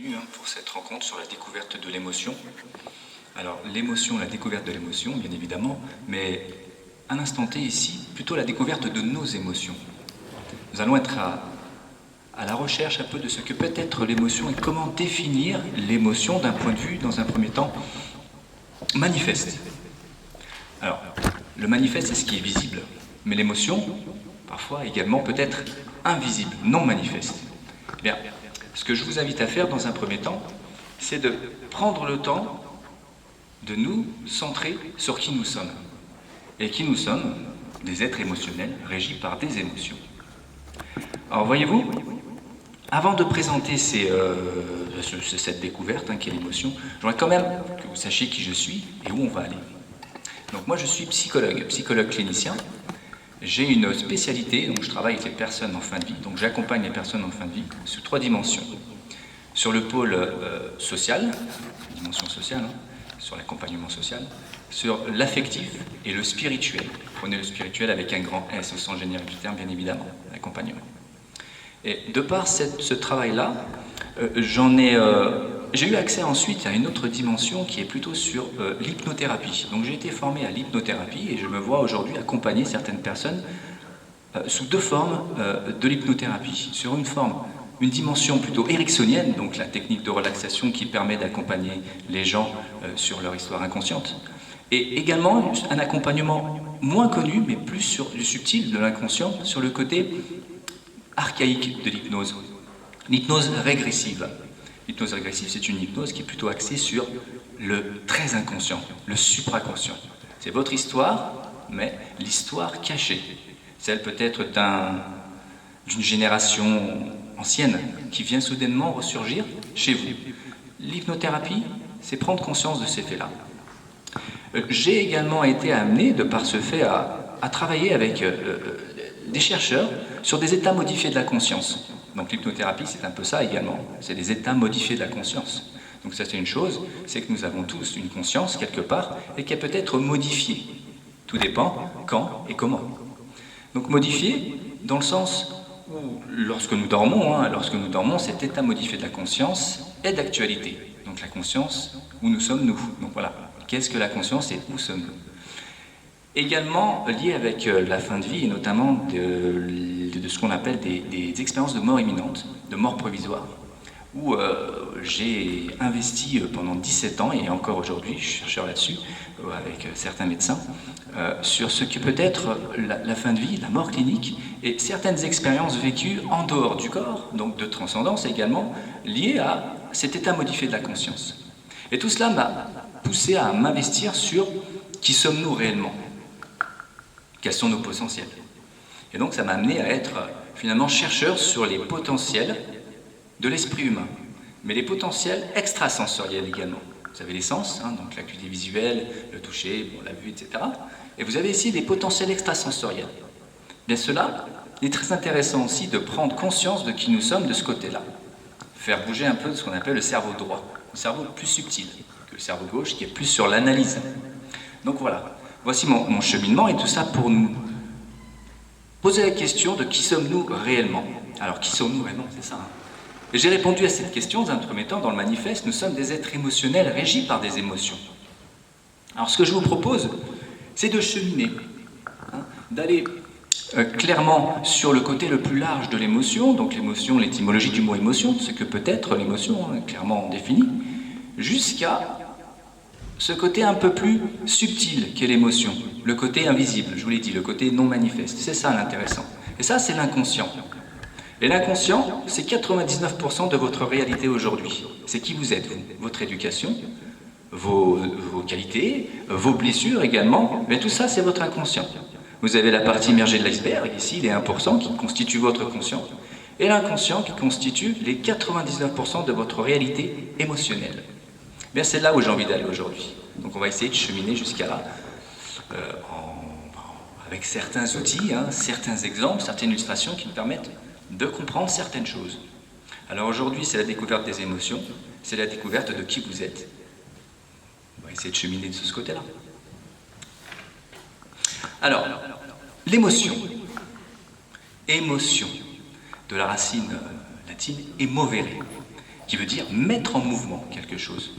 bienvenue pour cette rencontre sur la découverte de l'émotion. Alors l'émotion, la découverte de l'émotion, bien évidemment, mais à l'instant T ici, plutôt la découverte de nos émotions. Nous allons être à la recherche un peu de ce que peut être l'émotion et comment définir l'émotion d'un point de vue, dans un premier temps, manifeste. Alors, le manifeste, c'est ce qui est visible, mais l'émotion, parfois également, peut être invisible, non manifeste. Bien, ce que je vous invite à faire dans un premier temps, c'est de prendre le temps de nous centrer sur qui nous sommes. Et qui nous sommes, des êtres émotionnels régis par des émotions. Alors voyez-vous, avant de présenter cette découverte qui est l'émotion, j'aimerais quand même que vous sachiez qui je suis et où on va aller. Donc moi je suis psychologue clinicien. J'ai une spécialité, donc je travaille avec les personnes en fin de vie, donc j'accompagne les personnes en fin de vie sous 3 dimensions. Sur le pôle social, dimension sociale, sur l'accompagnement social, sur l'affectif et le spirituel. Prenez le spirituel avec un grand S au sens générique du terme, bien évidemment, l'accompagnement. Et de par ce travail-là, j'ai eu accès ensuite à une autre dimension qui est plutôt sur l'hypnothérapie. Donc j'ai été formé à l'hypnothérapie et je me vois aujourd'hui accompagner certaines personnes sous 2 formes de l'hypnothérapie. Sur une dimension plutôt ericksonienne, donc la technique de relaxation qui permet d'accompagner les gens sur leur histoire inconsciente. Et également un accompagnement moins connu, mais plus sur du subtil, de l'inconscient, sur le côté archaïque de l'hypnose. L'hypnose régressive. L'hypnose régressive, c'est une hypnose qui est plutôt axée sur le très inconscient, le supraconscient. C'est votre histoire, mais l'histoire cachée. Celle peut-être d'une génération ancienne qui vient soudainement ressurgir chez vous. L'hypnothérapie, c'est prendre conscience de ces faits-là. J'ai également été amené, de par ce fait, à travailler avec des chercheurs sur des états modifiés de la conscience. Donc l'hypnothérapie, c'est un peu ça également, c'est des états modifiés de la conscience. Donc ça, c'est une chose, c'est que nous avons tous une conscience quelque part et qu'elle peut être modifiée. Tout dépend quand et comment. Donc modifiée dans le sens où lorsque nous dormons, cet état modifié de la conscience est d'actualité. Donc la conscience, où nous sommes nous. Donc voilà, qu'est-ce que la conscience et où sommes-nous? Également lié avec la fin de vie et notamment de ce qu'on appelle des expériences de mort imminente, de mort provisoire, où j'ai investi pendant 17 ans, et encore aujourd'hui, je suis chercheur là-dessus, avec certains médecins, sur ce que peut être la fin de vie, la mort clinique, et certaines expériences vécues en dehors du corps, donc de transcendance également, liées à cet état modifié de la conscience. Et tout cela m'a poussé à m'investir sur qui sommes-nous réellement, quels sont nos potentiels. Et donc ça m'a amené à être finalement chercheur sur les potentiels de l'esprit humain, mais les potentiels extrasensoriels également. Vous avez les sens, donc l'acuité visuelle, le toucher, la vue, etc. Et vous avez ici des potentiels extrasensoriels. Bien cela, il est très intéressant aussi de prendre conscience de qui nous sommes de ce côté-là. Faire bouger un peu de ce qu'on appelle le cerveau droit, le cerveau plus subtil que le cerveau gauche qui est plus sur l'analyse. Donc voilà, voici mon cheminement et tout ça pour nous poser la question de qui sommes-nous réellement. Alors qui sommes-nous réellement, c'est ça. Et j'ai répondu à cette question dans un premier temps dans le manifeste, nous sommes des êtres émotionnels régis par des émotions. Alors ce que je vous propose, c'est de cheminer, d'aller clairement sur le côté le plus large de l'émotion, donc l'émotion, l'étymologie du mot émotion, ce que peut être l'émotion, clairement définie, jusqu'à ce côté un peu plus subtil qu'est l'émotion, le côté invisible, je vous l'ai dit, le côté non manifeste, c'est ça l'intéressant. Et ça, c'est l'inconscient. Et l'inconscient, c'est 99% de votre réalité aujourd'hui. C'est qui vous êtes, vous, votre éducation, vos qualités, vos blessures également, mais tout ça, c'est votre inconscient. Vous avez la partie immergée de l'iceberg, ici, les 1% qui constituent votre conscient, et l'inconscient qui constitue les 99% de votre réalité émotionnelle. Bien, c'est là où j'ai envie d'aller aujourd'hui. Donc on va essayer de cheminer jusqu'à là, avec certains outils, certains exemples, certaines illustrations qui nous permettent de comprendre certaines choses. Alors aujourd'hui, c'est la découverte des émotions, c'est la découverte de qui vous êtes. On va essayer de cheminer de ce côté-là. Alors, l'émotion. Émotion, de la racine latine émovere. qui veut dire mettre en mouvement quelque chose.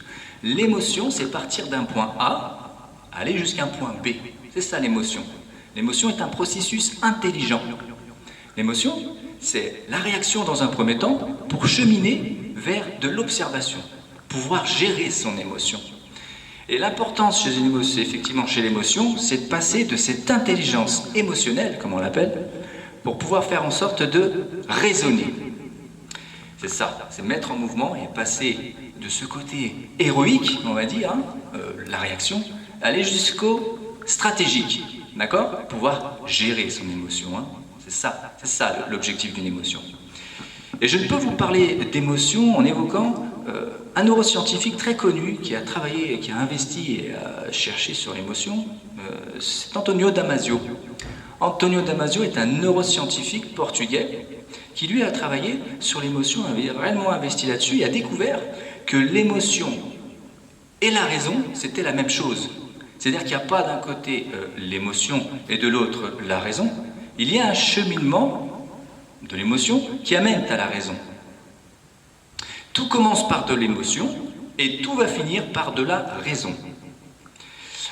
L'émotion, c'est partir d'un point A, aller jusqu'à un point B. C'est ça l'émotion. L'émotion est un processus intelligent. L'émotion, c'est la réaction dans un premier temps pour cheminer vers de l'observation, pouvoir gérer son émotion. Et l'importance chez une émotion, effectivement chez l'émotion, c'est de passer de cette intelligence émotionnelle, comme on l'appelle, pour pouvoir faire en sorte de raisonner. C'est ça, c'est mettre en mouvement et passer de ce côté héroïque, on va dire, la réaction, aller jusqu'au stratégique, d'accord? Pouvoir gérer son émotion, c'est ça l'objectif d'une émotion. Et je ne peux vous parler d'émotion en évoquant un neuroscientifique très connu qui a travaillé, qui a investi et a cherché sur l'émotion, c'est Antonio Damasio. Antonio Damasio est un neuroscientifique portugais qui lui a travaillé sur l'émotion, avait réellement investi là-dessus et a découvert que l'émotion et la raison, c'était la même chose. C'est-à-dire qu'il n'y a pas d'un côté l'émotion et de l'autre la raison. Il y a un cheminement de l'émotion qui amène à la raison. Tout commence par de l'émotion et tout va finir par de la raison.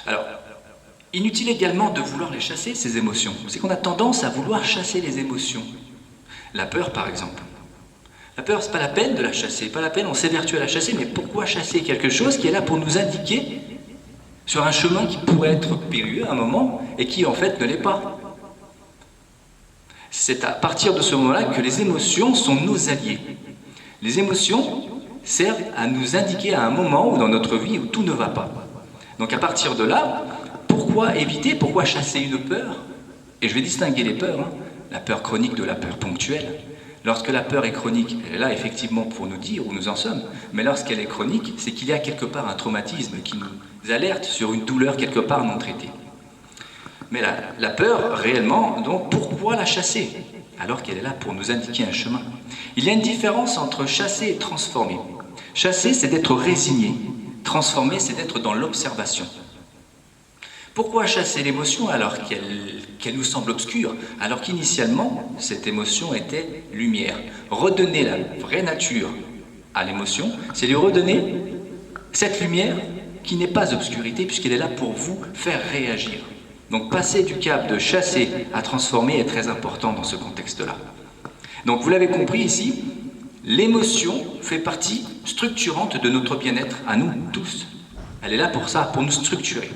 Alors, inutile également de vouloir les chasser, ces émotions. C'est qu'on a tendance à vouloir chasser les émotions. La peur, par exemple. La peur, c'est pas la peine de la chasser, pas la peine, on s'évertue à la chasser, mais pourquoi chasser quelque chose qui est là pour nous indiquer sur un chemin qui pourrait être périlleux à un moment et qui en fait ne l'est pas. C'est à partir de ce moment-là que les émotions sont nos alliés. Les émotions servent à nous indiquer à un moment où dans notre vie où tout ne va pas. Donc à partir de là, pourquoi éviter, pourquoi chasser une peur? Et je vais distinguer les peurs, la peur chronique de la peur ponctuelle. Lorsque la peur est chronique, elle est là effectivement pour nous dire où nous en sommes, mais lorsqu'elle est chronique, c'est qu'il y a quelque part un traumatisme qui nous alerte sur une douleur quelque part non traitée. Mais la peur, réellement, donc pourquoi la chasser alors qu'elle est là pour nous indiquer un chemin? Il y a une différence entre chasser et transformer. Chasser, c'est d'être résigné. Transformer, c'est d'être dans l'observation. Pourquoi chasser l'émotion alors qu'elle nous semble obscure, alors qu'initialement, cette émotion était lumière? Redonner la vraie nature à l'émotion, c'est lui redonner cette lumière qui n'est pas obscurité, puisqu'elle est là pour vous faire réagir. Donc passer du cap de chasser à transformer est très important dans ce contexte-là. Donc vous l'avez compris ici, l'émotion fait partie structurante de notre bien-être à nous tous. Elle est là pour ça, pour nous structurer.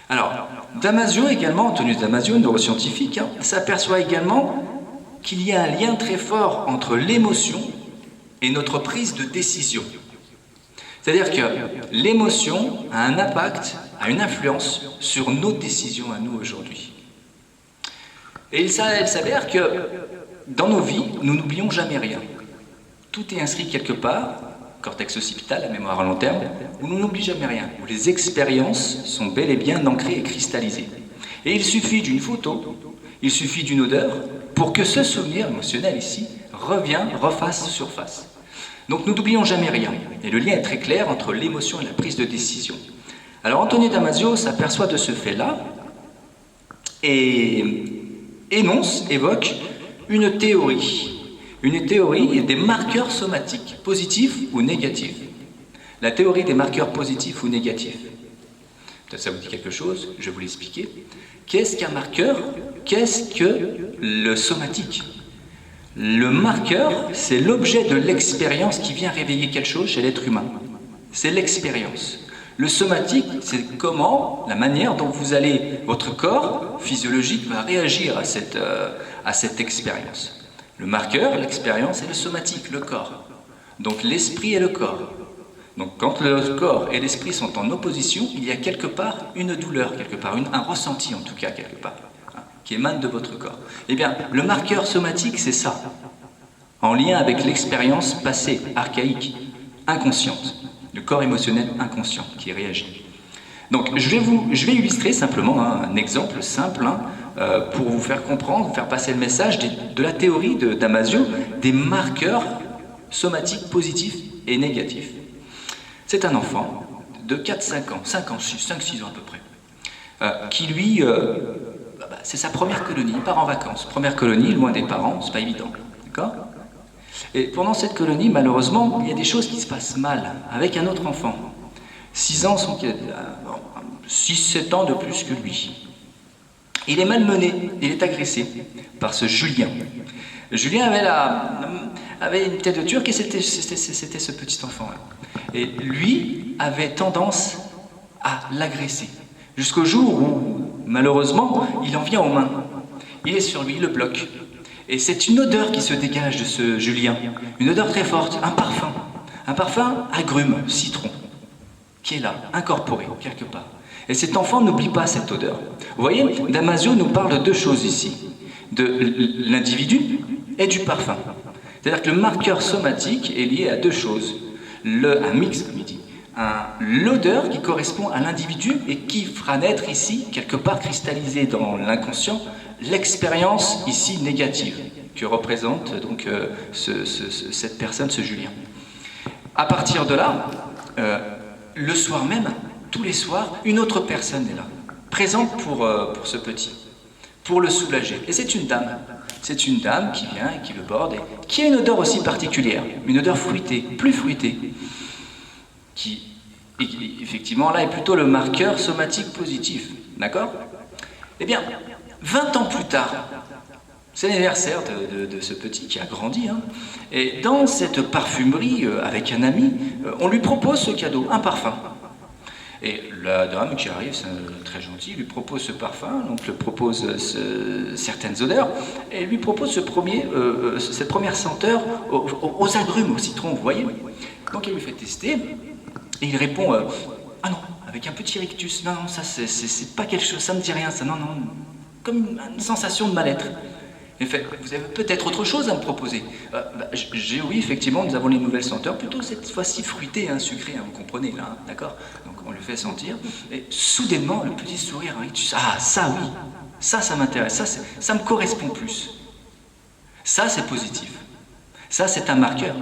Alors, Damasio également, Antonio Damasio, neuroscientifique, s'aperçoit également qu'il y a un lien très fort entre l'émotion et notre prise de décision. C'est-à-dire que l'émotion a un impact, a une influence sur nos décisions à nous aujourd'hui. Et il s'avère que dans nos vies, nous n'oublions jamais rien. Tout est inscrit quelque part, cortex occipital, la mémoire à long terme, où l'on n'oublie jamais rien, où les expériences sont bel et bien ancrées et cristallisées. Et il suffit d'une photo, il suffit d'une odeur, pour que ce souvenir émotionnel ici refasse surface. Donc nous n'oublions jamais rien. Et le lien est très clair entre l'émotion et la prise de décision. Alors Antonio Damasio s'aperçoit de ce fait-là et évoque une théorie des marqueurs somatiques, positifs ou négatifs. La théorie des marqueurs positifs ou négatifs. Peut-être ça vous dit quelque chose, je vais vous l'expliquer. Qu'est-ce qu'un marqueur? Qu'est-ce que le somatique? Le marqueur, c'est l'objet de l'expérience qui vient réveiller quelque chose chez l'être humain. C'est l'expérience. Le somatique, c'est comment, la manière dont votre corps physiologique va réagir à cette expérience. Le marqueur, l'expérience, et le somatique, le corps. Donc l'esprit et le corps. Donc quand le corps et l'esprit sont en opposition, il y a quelque part une douleur, quelque part, un ressenti en tout cas, quelque part, qui émane de votre corps. Eh bien, le marqueur somatique, c'est ça, en lien avec l'expérience passée, archaïque, inconsciente, le corps émotionnel inconscient qui réagit. Donc je vais illustrer simplement un exemple simple pour vous faire comprendre, vous faire passer le message de la théorie de Damasio des marqueurs somatiques positifs et négatifs. C'est un enfant de 4-5 ans, 5-6 ans à peu près, qui lui, c'est sa première colonie, il part en vacances. Première colonie, loin des parents, c'est pas évident, d'accord? Et pendant cette colonie, malheureusement, il y a des choses qui se passent mal avec un autre enfant. 6-7 ans de plus que lui. Il est malmené, il est agressé par ce Julien. Julien avait une tête de turc et c'était ce petit enfant-là. Et lui avait tendance à l'agresser. Jusqu'au jour où, malheureusement, il en vient aux mains. Il est sur lui, il le bloque. Et c'est une odeur qui se dégage de ce Julien. Une odeur très forte, un parfum. Un parfum agrume, citron, qui est là, incorporé, quelque part. Et cet enfant n'oublie pas cette odeur. Vous voyez, Damasio nous parle de deux choses ici. De l'individu et du parfum. C'est-à-dire que le marqueur somatique est lié à deux choses. Un mix, comme il dit. L'odeur qui correspond à l'individu et qui fera naître ici, quelque part cristallisé dans l'inconscient, l'expérience ici négative que représente donc cette personne, ce Julien. À partir de là, le soir même, tous les soirs, une autre personne est là, présente pour ce petit, pour le soulager. Et c'est une dame. C'est une dame qui vient et qui le borde, et qui a une odeur aussi particulière, une odeur fruitée, plus fruitée, qui, effectivement, là, est plutôt le marqueur somatique positif. D'accord? Eh bien, 20 ans plus tard, c'est l'anniversaire de ce petit qui a grandi, hein, et dans cette parfumerie, avec un ami, on lui propose ce cadeau, un parfum. Et la dame qui arrive, c'est très gentil, lui propose ce parfum, donc lui propose certaines odeurs, et lui propose cette première senteur aux agrumes, au citron, vous voyez. Donc il lui fait tester, et il répond ah non, avec un petit rictus, non, ça c'est pas quelque chose, ça me dit rien, ça, non, comme une sensation de mal-être. Il fait, vous avez peut-être autre chose à me proposer. Oui, effectivement, nous avons les nouvelles senteurs, plutôt cette fois-ci fruitées, hein, sucrées, hein, vous comprenez, là, hein, d'accord? Donc on le fait sentir, et soudainement, le petit sourire, hein, ça oui, ça m'intéresse, ça me correspond plus. Ça, c'est positif. Ça, c'est un marqueur.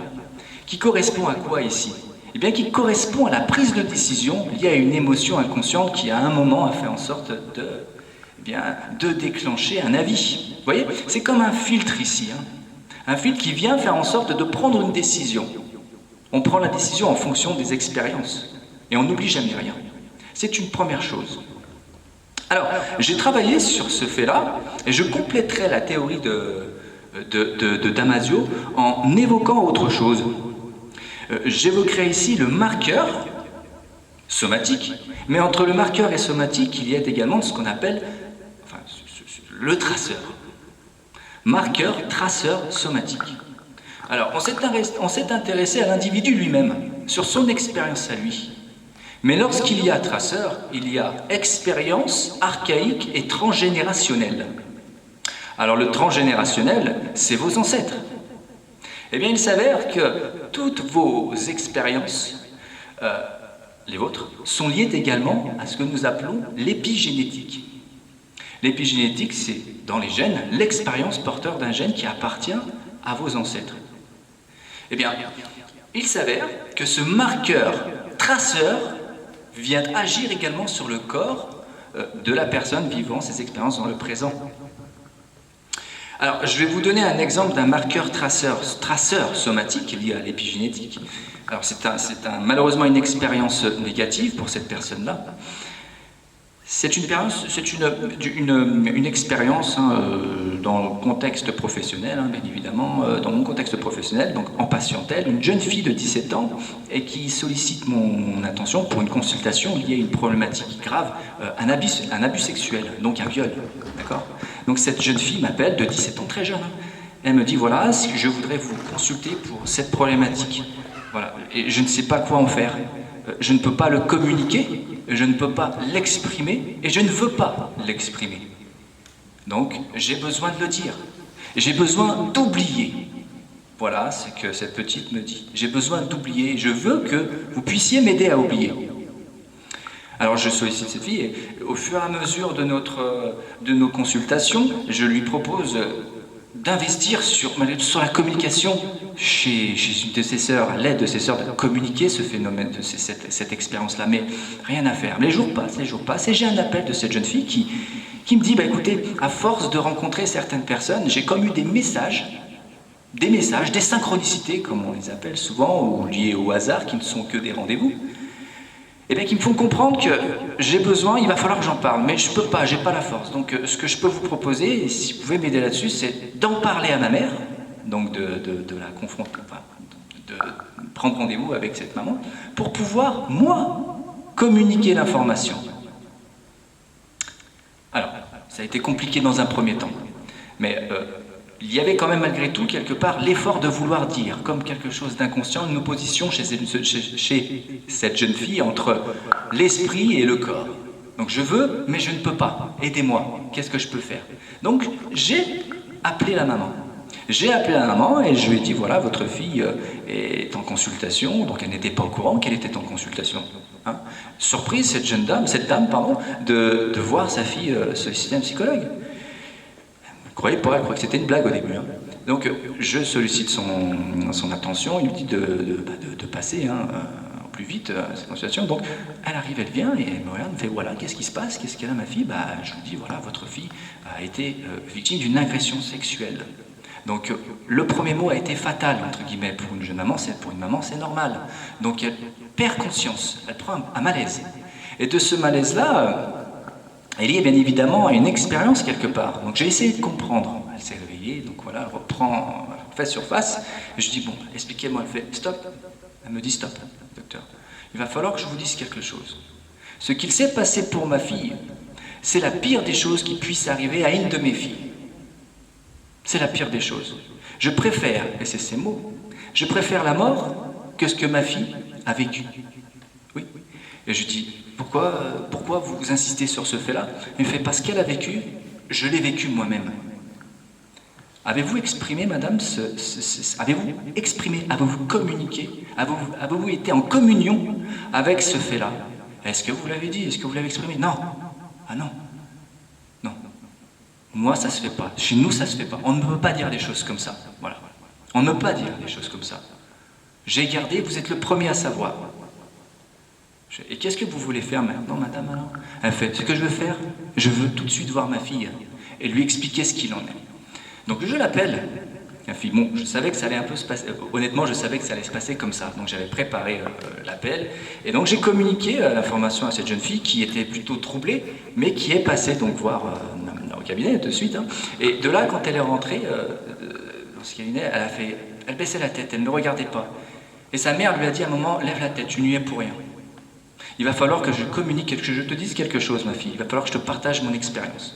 Qui correspond à quoi ici? Eh bien, qui correspond à la prise de décision liée à une émotion inconsciente qui, à un moment, a fait en sorte de déclencher un avis. Vous voyez, c'est comme un filtre ici, hein. Un filtre qui vient faire en sorte de prendre une décision. On prend la décision en fonction des expériences et on n'oublie jamais rien. C'est une première chose. Alors, j'ai travaillé sur ce fait-là et je compléterai la théorie de Damasio en évoquant autre chose. J'évoquerai ici le marqueur somatique, mais entre le marqueur et somatique, il y a également ce qu'on appelle le traceur. Marqueur, traceur, somatique. Alors, on s'est intéressé à l'individu lui-même, sur son expérience à lui. Mais lorsqu'il y a traceur, il y a expérience archaïque et transgénérationnelle. Alors, le transgénérationnel, c'est vos ancêtres. Eh bien, il s'avère que toutes vos expériences, les vôtres, sont liées également à ce que nous appelons l'épigénétique. L'épigénétique, c'est, dans les gènes, l'expérience porteur d'un gène qui appartient à vos ancêtres. Eh bien, il s'avère que ce marqueur traceur vient agir également sur le corps de la personne vivant ces expériences dans le présent. Alors, je vais vous donner un exemple d'un marqueur traceur somatique lié à l'épigénétique. Alors, c'est malheureusement une expérience négative pour cette personne-là. C'est une expérience hein, dans le contexte professionnel, hein, bien évidemment, dans mon contexte professionnel, donc en patientèle, une jeune fille de 17 ans et qui sollicite mon attention pour une consultation liée à une problématique grave, un abus sexuel, donc un viol, d'accord? Donc cette jeune fille m'appelle de 17 ans, très jeune, hein. Elle me dit, voilà, je voudrais vous consulter pour cette problématique. Voilà, et je ne sais pas quoi en faire. Je ne peux pas le communiquer, je ne peux pas l'exprimer, et je ne veux pas l'exprimer. Donc, j'ai besoin de le dire. J'ai besoin d'oublier. Voilà ce que cette petite me dit. J'ai besoin d'oublier. Je veux que vous puissiez m'aider à oublier. Alors, je sollicite cette fille, et au fur et à mesure de nos consultations, je lui propose d'investir sur la communication chez une de ses sœurs, à l'aide de ses sœurs, de communiquer ce phénomène, cette expérience-là. Mais rien à faire. Les jours passent, et j'ai un appel de cette jeune fille qui me dit, écoutez, à force de rencontrer certaines personnes, j'ai comme eu des messages des messages, des synchronicités, comme on les appelle souvent, ou liés au hasard, qui ne sont que des rendez-vous, et bien qui me font comprendre que j'ai besoin, il va falloir que j'en parle, mais je peux pas, j'ai pas la force. Donc ce que je peux vous proposer, et si vous pouvez m'aider là-dessus, c'est d'en parler à ma mère, donc de la confronter, enfin, de prendre rendez-vous avec cette maman, pour pouvoir, moi, communiquer l'information. Alors, ça a été compliqué dans un premier temps, mais il y avait quand même malgré tout, quelque part, l'effort de vouloir dire, comme quelque chose d'inconscient, une opposition chez cette jeune fille entre l'esprit et le corps. Donc je veux, mais je ne peux pas. Aidez-moi, qu'est-ce que je peux faire? Donc j'ai appelé la maman. J'ai appelé la maman et je lui ai dit, voilà, votre fille est en consultation, donc elle n'était pas au courant qu'elle était en consultation. Hein. Surprise, cette dame, de voir sa fille solliciter un psychologue. Elle croyait que c'était une blague au début. Hein. Donc je sollicite son attention, il me dit de passer plus vite cette consultation. Donc elle arrive, elle vient et elle me regarde, me fait voilà, qu'est-ce qui se passe, qu'est-ce qu'elle a ma fille? Je lui dis voilà, votre fille a été victime d'une agression sexuelle. Donc le premier mot a été fatal, entre guillemets, pour une jeune maman, pour une maman c'est normal. Donc elle perd conscience, elle prend un malaise. Et de ce malaise-là, elle y est bien évidemment une expérience quelque part. Donc j'ai essayé de comprendre. Elle s'est réveillée, donc voilà, elle reprend, elle fait surface. Et je dis bon, expliquez-moi, elle fait stop. Elle me dit stop, docteur. Il va falloir que je vous dise quelque chose. Ce qu'il s'est passé pour ma fille, c'est la pire des choses qui puisse arriver à une de mes filles. C'est la pire des choses. Je préfère, et c'est ces mots, je préfère la mort que ce que ma fille a vécu. Oui. Et je dis, pourquoi vous insistez sur ce fait-là? Il me fait, parce qu'elle a vécu, je l'ai vécu moi-même. Avez-vous exprimé, madame, avez-vous exprimé, avez-vous communiqué, avez-vous été en communion avec ce fait-là? Est-ce que vous l'avez dit? Est-ce que vous l'avez exprimé? Non. Ah non. Non. Moi, ça se fait pas. Chez nous, ça se fait pas. On ne peut pas dire des choses comme ça. Voilà. On ne peut pas dire des choses comme ça. J'ai gardé, vous êtes le premier à savoir. Et qu'est-ce que vous voulez faire maintenant, madame, alors? Elle fait, ce que je veux faire, je veux tout de suite voir ma fille et lui expliquer ce qu'il en est. Donc je l'appelle. La fille, bon, je savais que ça allait un peu se passer, honnêtement, je savais que ça allait se passer comme ça. Donc j'avais préparé l'appel. Et donc j'ai communiqué l'information à cette jeune fille qui était plutôt troublée, mais qui est passée donc voir au cabinet de suite. Hein. Et de là, quand elle est rentrée dans ce cabinet, elle baissait la tête, elle ne regardait pas. Et sa mère lui a dit à un moment, lève la tête, tu n'y es pour rien. Il va falloir que je communique, que je te dise quelque chose, ma fille. Il va falloir que je te partage mon expérience.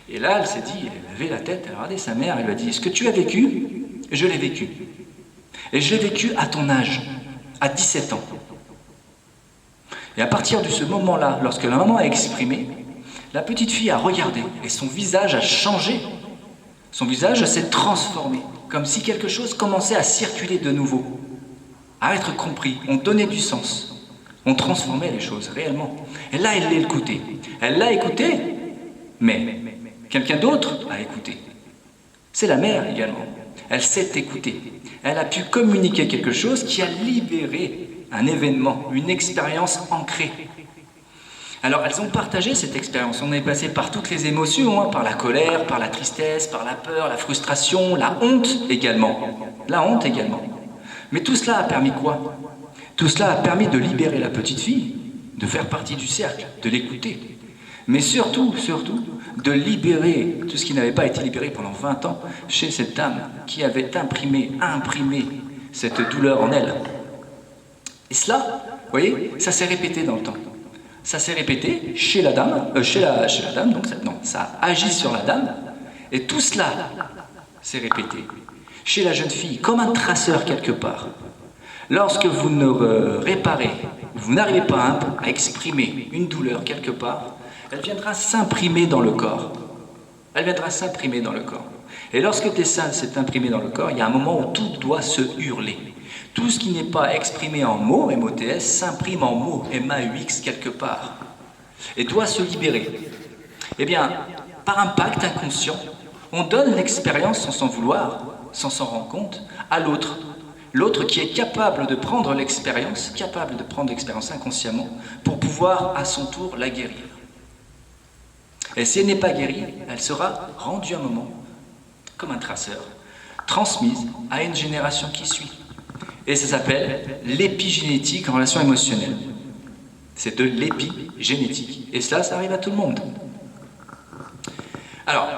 Et là, elle s'est dit, elle levait la tête, elle a regardé sa mère, elle lui a dit, ce que tu as vécu, je l'ai vécu. Et je l'ai vécu à ton âge, à 17 ans. Et à partir de ce moment-là, lorsque la maman a exprimé, la petite fille a regardé et son visage a changé. Son visage s'est transformé, comme si quelque chose commençait à circuler de nouveau, à être compris. On donnait du sens. On transformait les choses réellement. Et là, elle l'a écouté. Elle l'a écouté, mais quelqu'un d'autre a écouté. C'est la mère également. Elle s'est écoutée. Elle a pu communiquer quelque chose qui a libéré un événement, une expérience ancrée. Alors, elles ont partagé cette expérience. On est passé par toutes les émotions, hein, par la colère, par la tristesse, par la peur, la frustration, la honte également. La honte également. Mais tout cela a permis quoi? Tout cela a permis de libérer la petite fille, de faire partie du cercle, de l'écouter. Mais surtout, de libérer tout ce qui n'avait pas été libéré pendant 20 ans chez cette dame qui avait imprimé cette douleur en elle. Et cela, vous voyez, ça s'est répété dans le temps. Ça s'est répété chez la dame, donc ça a agi sur la dame, et tout cela s'est répété chez la jeune fille, comme un traceur quelque part. Lorsque vous ne réparez, vous n'arrivez pas à exprimer une douleur quelque part, elle viendra s'imprimer dans le corps. Elle viendra s'imprimer dans le corps. Et lorsque ça s'est imprimé dans le corps, il y a un moment où tout doit se hurler. Tout ce qui n'est pas exprimé en mots, MOTS, s'imprime en mots, MAUX, quelque part, et doit se libérer. Eh bien, par un pacte inconscient, on donne l'expérience sans s'en vouloir, sans s'en rendre compte, à l'autre. L'autre qui est capable de prendre l'expérience inconsciemment, pour pouvoir à son tour la guérir. Et si elle n'est pas guérie, elle sera rendue un moment, comme un traceur, transmise à une génération qui suit. Et ça s'appelle l'épigénétique en relation émotionnelle. C'est de l'épigénétique. Et cela, ça arrive à tout le monde. Alors,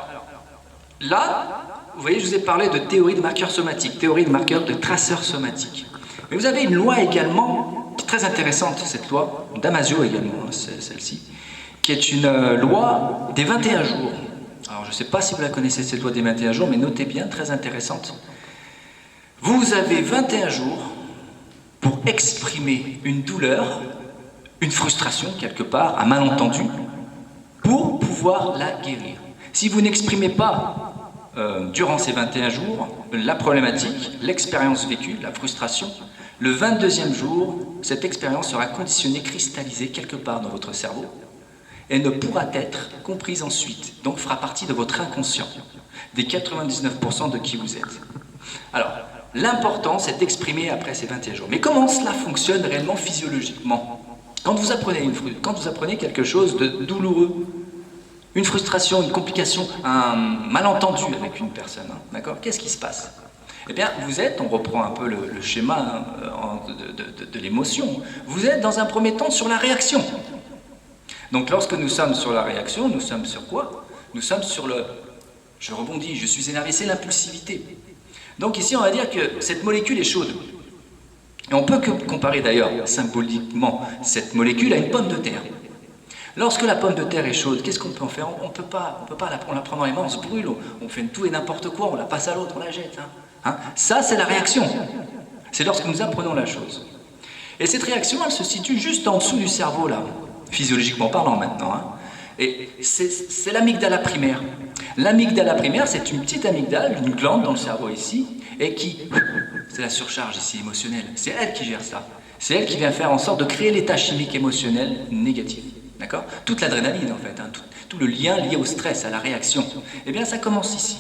là, vous voyez, je vous ai parlé de théorie de marqueurs somatiques, théorie de marqueurs de traceurs somatiques. Mais vous avez une loi également, très intéressante, cette loi, Damasio également, celle-ci, qui est une loi des 21 jours. Alors, je ne sais pas si vous la connaissez, cette loi des 21 jours, mais notez bien, très intéressante. Vous avez 21 jours pour exprimer une douleur, une frustration quelque part, un malentendu, pour pouvoir la guérir. Si vous n'exprimez pas durant ces 21 jours la problématique, l'expérience vécue, la frustration, le 22e jour, cette expérience sera conditionnée, cristallisée quelque part dans votre cerveau et ne pourra être comprise ensuite, donc fera partie de votre inconscient, des 99% de qui vous êtes. Alors, l'important, c'est d'exprimer après ces 21 jours. Mais comment cela fonctionne réellement physiologiquement? Quand vous apprenez quelque chose de douloureux, une frustration, une complication, un malentendu avec une personne, hein, d'accord? Qu'est-ce qui se passe? Eh bien, vous êtes, on reprend un peu le schéma de l'émotion, vous êtes dans un premier temps sur la réaction. Donc lorsque nous sommes sur la réaction, nous sommes sur quoi? Nous sommes sur le « je rebondis, je suis énervé », c'est l'impulsivité. Donc ici, on va dire que cette molécule est chaude. Et on peut comparer d'ailleurs symboliquement cette molécule à une pomme de terre. Lorsque la pomme de terre est chaude, qu'est-ce qu'on peut en faire? On la prend dans les mains, on se brûle, on fait tout et n'importe quoi, on la passe à l'autre, on la jette. Ça, c'est la réaction. C'est lorsque nous apprenons la chose. Et cette réaction, elle se situe juste en dessous du cerveau, là, physiologiquement parlant maintenant. Et c'est l'amygdala primaire. L'amygdala primaire, c'est une petite amygdale, une glande dans le cerveau ici, et c'est la surcharge ici émotionnelle. C'est elle qui gère ça. C'est elle qui vient faire en sorte de créer l'état chimique émotionnel négatif. D'accord? Toute l'adrénaline, en fait, tout le lien lié au stress, à la réaction. Eh bien, ça commence ici.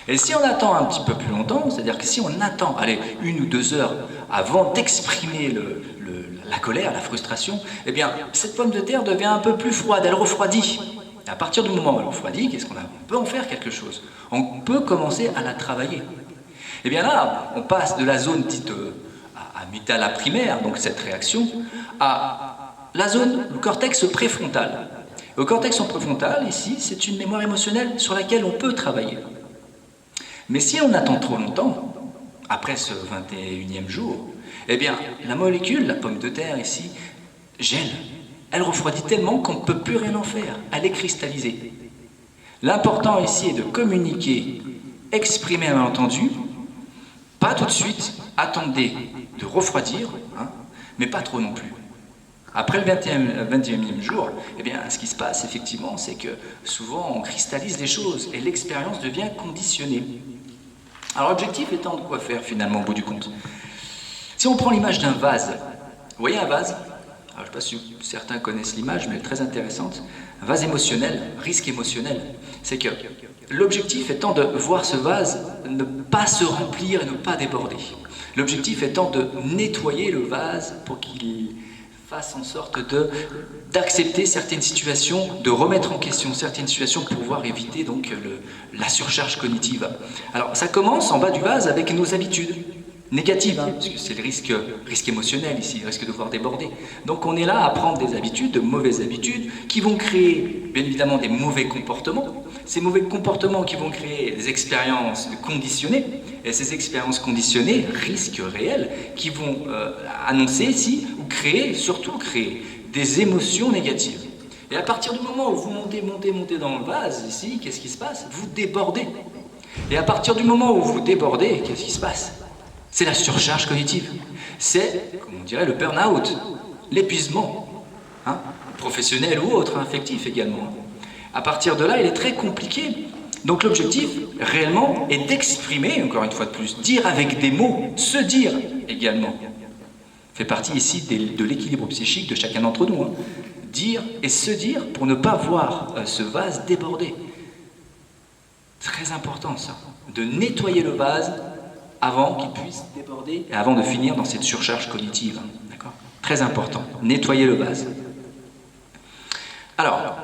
Et si on attend un petit peu plus longtemps, c'est-à-dire que si on attend, allez, 1 ou 2 heures avant d'exprimer la colère, la frustration, eh bien, cette pomme de terre devient un peu plus froide, elle refroidit. Et à partir du moment où elle refroidit, qu'est-ce qu'on a? On peut en faire quelque chose. On peut commencer à la travailler. Eh bien là, on passe de la zone dite amygdala primaire, donc cette réaction, à la zone, le cortex préfrontal. Le cortex préfrontal, ici, c'est une mémoire émotionnelle sur laquelle on peut travailler. Mais si on attend trop longtemps, après ce 21e jour, eh bien, la molécule, la pomme de terre ici, gèle. Elle refroidit tellement qu'on ne peut plus rien en faire. Elle est cristallisée. L'important ici est de communiquer, exprimer un malentendu, pas tout de suite, attendez de refroidir, mais pas trop non plus. Après le 21e jour, eh bien, ce qui se passe effectivement, c'est que souvent on cristallise les choses et l'expérience devient conditionnée. Alors l'objectif étant de quoi faire finalement au bout du compte. Si on prend l'image d'un vase, vous voyez un vase? Alors, je ne sais pas si certains connaissent l'image, mais elle est très intéressante. Un vase émotionnel, risque émotionnel, c'est que l'objectif étant de voir ce vase ne pas se remplir et ne pas déborder. L'objectif étant de nettoyer le vase pour qu'il fasse en sorte d'accepter certaines situations, de remettre en question certaines situations pour pouvoir éviter donc la surcharge cognitive. Alors ça commence en bas du vase avec nos habitudes négatives, parce que c'est le risque émotionnel ici, le risque de voir déborder. Donc on est là à prendre des habitudes, de mauvaises habitudes, qui vont créer bien évidemment des mauvais comportements. Ces mauvais comportements qui vont créer des expériences conditionnées, et ces expériences conditionnées, risques réels, qui vont annoncer ici, ou surtout créer des émotions négatives. Et à partir du moment où vous montez dans le vase, ici, qu'est-ce qui se passe? Vous débordez. Et à partir du moment où vous débordez, qu'est-ce qui se passe? C'est la surcharge cognitive. C'est, comme on dirait, le burn-out, l'épuisement, professionnel ou autre, affectif également. À partir de là, il est très compliqué. Donc l'objectif, réellement, est d'exprimer, encore une fois de plus, dire avec des mots, se dire également. Fait partie ici de l'équilibre psychique de chacun d'entre nous. Dire et se dire pour ne pas voir ce vase déborder. Très important ça, de nettoyer le vase avant qu'il puisse déborder et avant de finir dans cette surcharge cognitive. D'accord ? Très important, nettoyer le vase. Alors,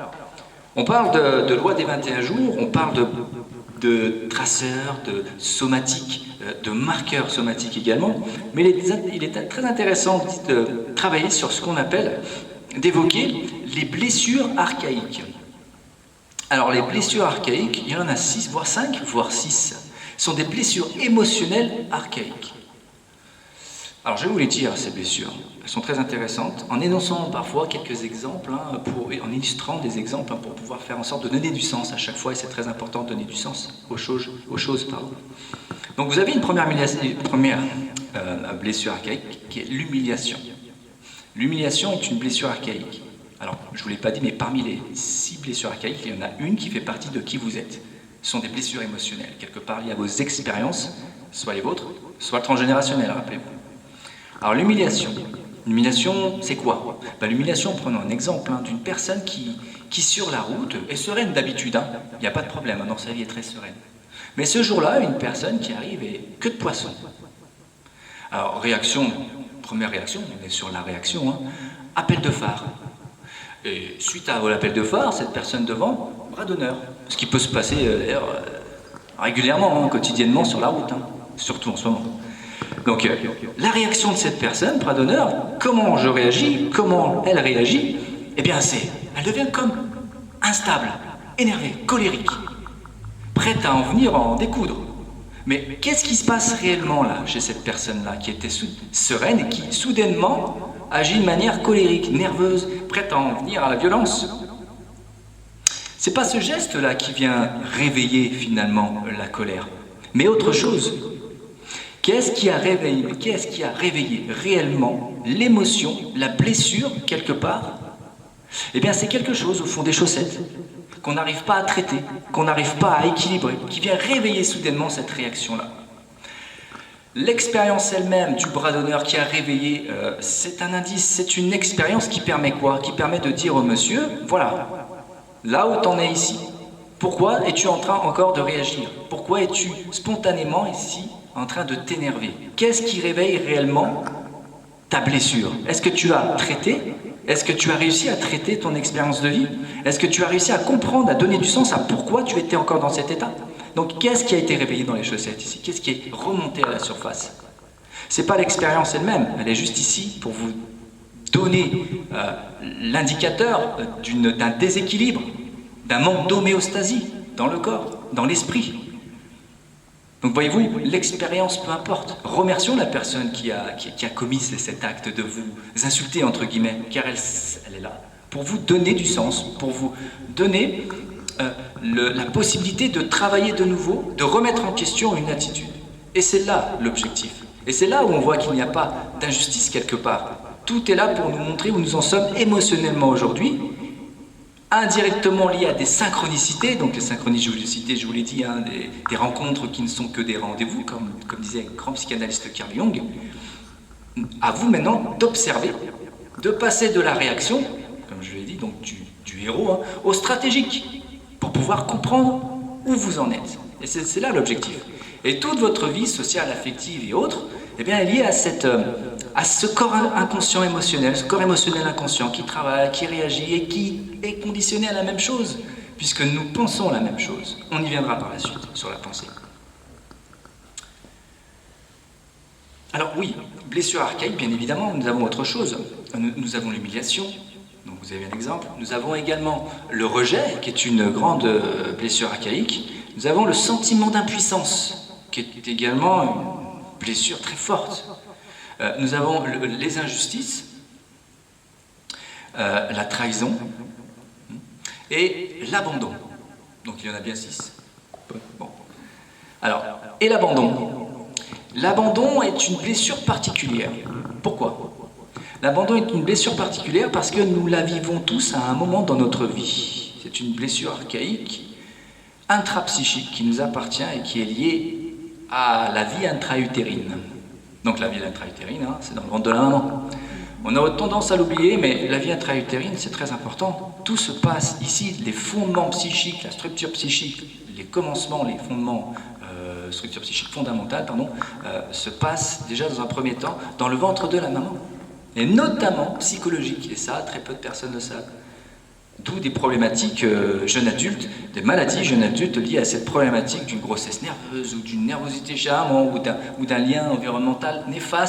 on parle de loi des 21 jours, on parle de traceurs, de somatiques, de marqueurs somatiques également. Mais il est très intéressant de travailler sur ce qu'on appelle, d'évoquer les blessures archaïques. Alors les blessures archaïques, il y en a 6, voire 5, voire 6, sont des blessures émotionnelles archaïques. Alors je vais vous les dire, ces blessures. Elles sont très intéressantes, en énonçant parfois quelques exemples, en illustrant des exemples pour pouvoir faire en sorte de donner du sens à chaque fois, et c'est très important de donner du sens aux choses. Donc vous avez une première blessure archaïque qui est l'humiliation. L'humiliation est une blessure archaïque. Alors, je ne vous l'ai pas dit, mais parmi les 6 blessures archaïques, il y en a une qui fait partie de qui vous êtes. Ce sont des blessures émotionnelles, quelque part liées à vos expériences, soit les vôtres, soit transgénérationnelles, rappelez-vous. Alors l'humiliation, c'est quoi? L'humiliation, prenons un exemple d'une personne qui sur la route est sereine d'habitude, il n'y a pas de problème, dans sa vie est très sereine. Mais ce jour-là, une personne qui arrive et queue de poisson. Alors première réaction, on est sur la réaction, appel de phare. Et suite à l'appel de phare, cette personne devant, bras d'honneur. Ce qui peut se passer d'ailleurs régulièrement, quotidiennement sur la route, surtout en ce moment. Donc la réaction de cette personne, bras d'honneur, comment je réagis, comment elle réagit, eh bien elle devient comme instable, énervée, colérique, prête à en venir en découdre. Mais qu'est-ce qui se passe réellement là, chez cette personne-là, qui était sereine et qui soudainement agit de manière colérique, nerveuse, prête à en venir à la violence? C'est pas ce geste-là qui vient réveiller finalement la colère, mais autre chose. Qu'est-ce qui a réveillé réellement l'émotion, la blessure quelque part? Eh bien c'est quelque chose au fond des chaussettes qu'on n'arrive pas à traiter, qu'on n'arrive pas à équilibrer, qui vient réveiller soudainement cette réaction-là. L'expérience elle-même du bras d'honneur qui a réveillé, c'est un indice, c'est une expérience qui permet quoi? Qui permet de dire au monsieur, voilà, là où t'en es ici, pourquoi es-tu en train encore de réagir? Pourquoi es-tu spontanément ici en train de t'énerver? Qu'est-ce qui réveille réellement ta blessure? Est-ce que tu as traité? Est-ce que tu as réussi à traiter ton expérience de vie? Est-ce que tu as réussi à comprendre, à donner du sens à pourquoi tu étais encore dans cet état? Donc qu'est-ce qui a été réveillé dans les chaussettes ici? Qu'est-ce qui est remonté à la surface? C'est pas l'expérience elle-même, elle est juste ici pour vous donner l'indicateur d'un déséquilibre, d'un manque d'homéostasie dans le corps, dans l'esprit. Donc voyez-vous, l'expérience, peu importe. Remercions la personne qui a commis cet acte de vous insulter, entre guillemets, car elle est là, pour vous donner du sens, pour vous donner la possibilité de travailler de nouveau, de remettre en question une attitude. Et c'est là l'objectif. Et c'est là où on voit qu'il n'y a pas d'injustice quelque part. Tout est là pour nous montrer où nous en sommes émotionnellement aujourd'hui, indirectement lié à des synchronicités. Donc les synchronicités, je vous l'ai dit, des rencontres qui ne sont que des rendez-vous, comme disait un grand psychanalyste Carl Jung. À vous maintenant d'observer, de passer de la réaction, comme je l'ai dit, donc du héros, au stratégique, pour pouvoir comprendre où vous en êtes. Et c'est là l'objectif. Et toute votre vie sociale, affective et autres, eh bien, est liée à ce corps inconscient émotionnel, ce corps émotionnel inconscient qui travaille, qui réagit et qui est conditionné à la même chose, puisque nous pensons la même chose. On y viendra par la suite sur la pensée. Alors oui, blessure archaïque, bien évidemment, nous avons autre chose. Nous avons l'humiliation, donc vous avez un exemple. Nous avons également le rejet, qui est une grande blessure archaïque. Nous avons le sentiment d'impuissance, qui est également une blessure très forte. Nous avons les injustices, la trahison et l'abandon. Donc il y en a bien 6. Bon. Alors, et l'abandon. L'abandon est une blessure particulière. Pourquoi? L'abandon est une blessure particulière parce que nous la vivons tous à un moment dans notre vie. C'est une blessure archaïque, intrapsychique, qui nous appartient et qui est liée à la vie intra-utérine. Donc la vie intra-utérine, c'est dans le ventre de la maman. On a tendance à l'oublier, mais la vie intra-utérine, c'est très important. Tout se passe ici, les fondements psychiques, la structure psychique, les commencements, les fondements, structure psychique fondamentale, se passent déjà dans un premier temps dans le ventre de la maman. Et notamment psychologique, et ça, très peu de personnes le savent. d'où des problématiques jeunes adultes, des maladies jeunes adultes liées à cette problématique d'une grossesse nerveuse ou d'une nervosité chez la maman ou d'un lien environnemental néfaste.